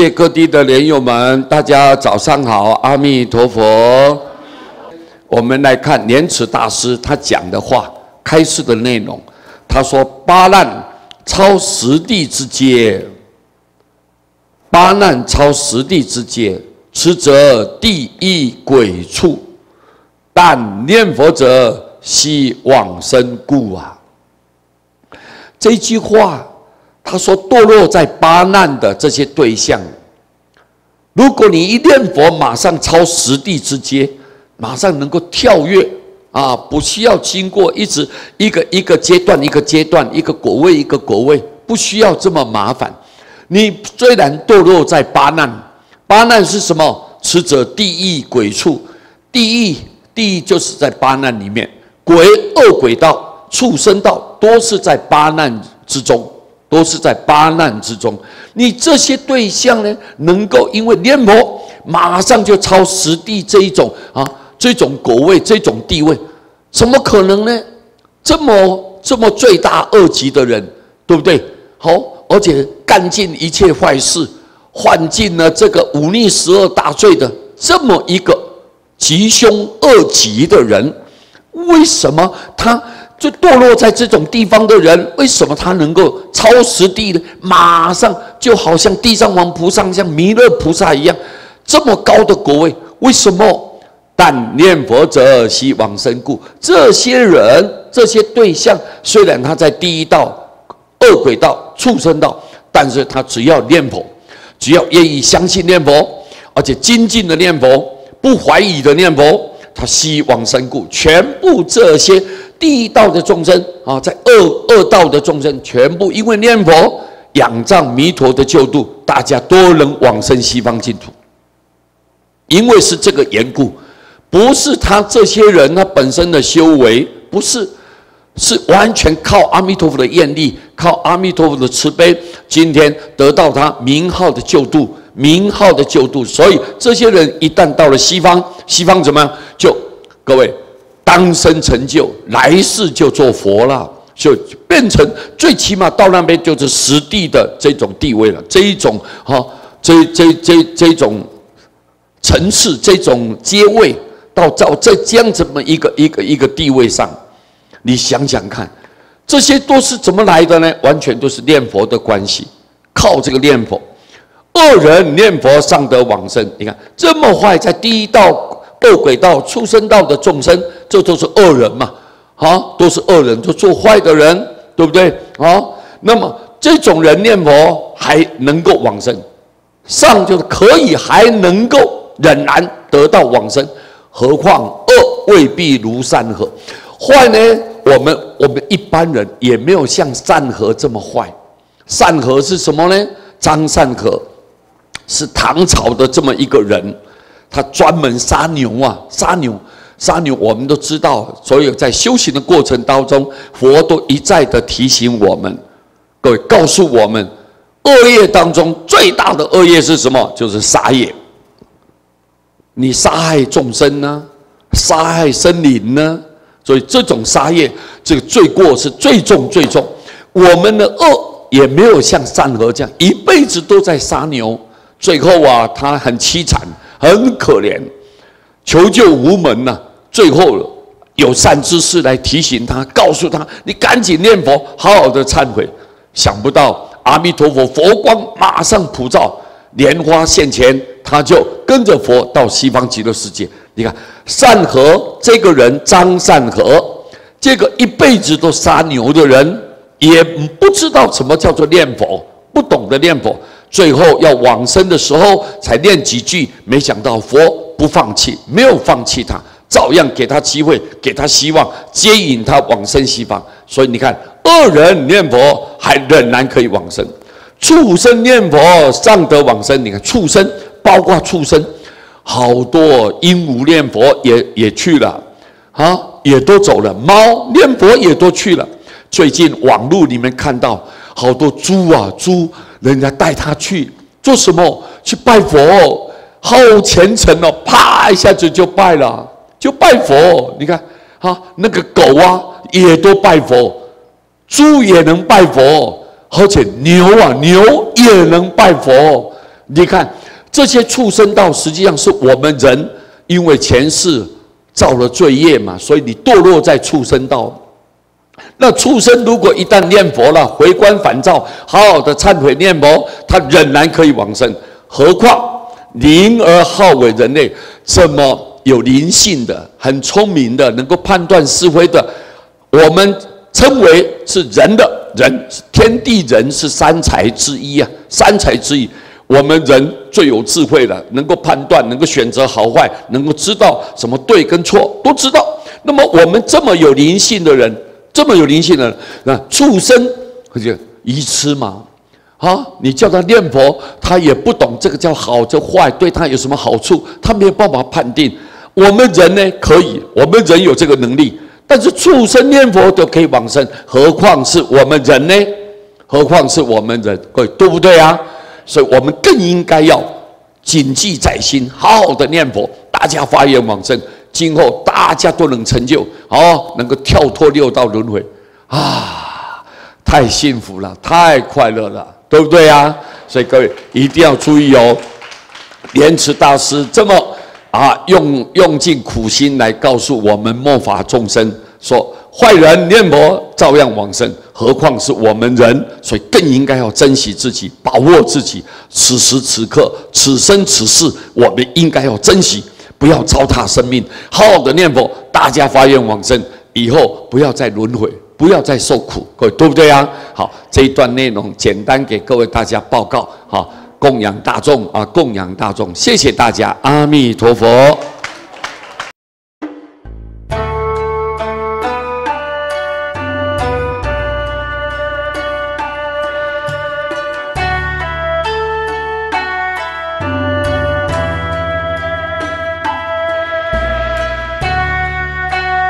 界各地的莲友们，大家早上好，阿弥陀佛。我们来看莲池大师他讲的话，开示的内容。他说：“八难超十地之阶，八难超十地之阶，此则地狱鬼畜，但念佛者悉往生故啊。”这句话。 他说：“堕落在八难的这些对象，如果你一念佛，马上超十地之阶，马上能够跳跃啊，不需要经过一个阶段一个阶段，一个果位一个果位，不需要这么麻烦。你虽然堕落在八难，八难是什么？此者地狱鬼畜，地狱就是在八难里面，鬼恶鬼道、畜生道都是在八难之中。” 都是在八难之中，你这些对象呢，能够因为念佛，马上就超十地这一种这种果位、这种地位，怎么可能呢？这么罪大恶极的人，对不对？好，而且干尽一切坏事，犯尽了这个忤逆12大罪的这么一个吉凶恶极的人，为什么他？ 就堕落在这种地方的人，为什么他能够超十地呢？马上就好像地藏王菩萨、像弥勒菩萨一样，这么高的果位，为什么？但念佛者悉往生故。这些人、这些对象，虽然他在地狱道、恶鬼道、畜生道，但是他只要念佛，只要愿意相信念佛，而且精进的念佛，不怀疑的念佛，他悉往生故。全部这些。 地狱道的众生啊，在恶道的众生，全部因为念佛仰仗弥陀的救度，大家都能往生西方净土。因为是这个缘故，不是他这些人他本身的修为，不是，是完全靠阿弥陀佛的愿力，靠阿弥陀佛的慈悲，今天得到他名号的救度，名号的救度。所以这些人一旦到了西方，西方怎么样？就各位。 当生成就，来世就做佛了，就变成最起码到那边就是实地的这种地位了。这一种这种层次，这种阶位，到这样这么一个地位上，你想想看，这些都是怎么来的呢？完全都是念佛的关系，靠这个念佛，恶人念佛上得往生。你看这么坏，在地狱道。 恶鬼道、畜生道的众生，这都是恶人嘛，都是恶人，都做坏的人，对不对？那么这种人念佛还能够往生，上就是可以还能够仍然得到往生，何况恶未必如善和，坏呢？我们一般人也没有像善和这么坏。善和是什么呢？张善和是唐朝的这么一个人。 他专门杀牛啊，杀牛，我们都知道。所以在修行的过程当中，佛都一再的提醒我们，各位告诉我们，恶业当中最大的恶业是什么？就是杀业。你杀害众生呢，杀害生灵呢，所以这种杀业，这个罪过是最重最重。我们的恶也没有像善和这样一辈子都在杀牛，最后啊，他很凄惨。 很可怜，求救无门呐、最后有善知识来提醒他，告诉他：“你赶紧念佛，好好的忏悔。”想不到阿弥陀佛佛光马上普照，莲花现前，他就跟着佛到西方极乐世界。你看善和这个人张善和，这个一辈子都杀牛的人，也不知道什么叫做念佛，不懂得念佛。 最后要往生的时候，才念几句，没想到佛不放弃，没有放弃他，照样给他机会，给他希望，接引他往生西方。所以你看，恶人念佛还仍然可以往生，畜生念佛上得往生。你看畜生，包括畜生，好多鹦鹉念佛也去了，也都走了，猫念佛也都去了。最近网络里面看到好多猪啊，猪。 人家带他去做什么？去拜佛，好虔诚哦！啪一下子就拜了，就拜佛。你看，那个狗啊也都拜佛，猪也能拜佛，而且牛也能拜佛。你看这些畜生道，实际上是我们人因为前世造了罪业嘛，所以你堕落在畜生道。那畜生如果一旦念佛了，回光返照，好好的忏悔念佛，他仍然可以往生。何况灵而好为人类，这么有灵性的、很聪明的、能够判断是非的，我们称为是人的人，天地人是三才之一啊，三才之一。我们人最有智慧了，能够判断，能够选择好坏，能够知道什么对跟错都知道。那么我们这么有灵性的人，这么有灵性的人，那畜生就愚痴嘛。啊，你叫他念佛，他也不懂这个叫好，这坏，对他有什么好处，他没有办法判定。我们人呢，可以，我们人有这个能力，但是畜生念佛都可以往生，何况是我们人呢？何况是我们人，各位对不对啊？所以我们更应该要谨记在心，好好的念佛，大家发愿往生，今后大家都能成就，能够跳脱六道轮回啊，太幸福了，太快乐了。对不对啊？所以各位一定要注意哦。莲池大师这么用尽苦心来告诉我们末法众生，说坏人念佛照样往生，何况是我们人，所以更应该要珍惜自己，把握自己。此时此刻，此生此世，我们应该要珍惜，不要糟蹋生命，好好的念佛，大家发愿往生，以后不要再轮回。不要再受苦，各位对不对啊？好，这一段内容简单给各位大家报告，好，供养大众啊，供养大众，谢谢大家，阿弥陀佛。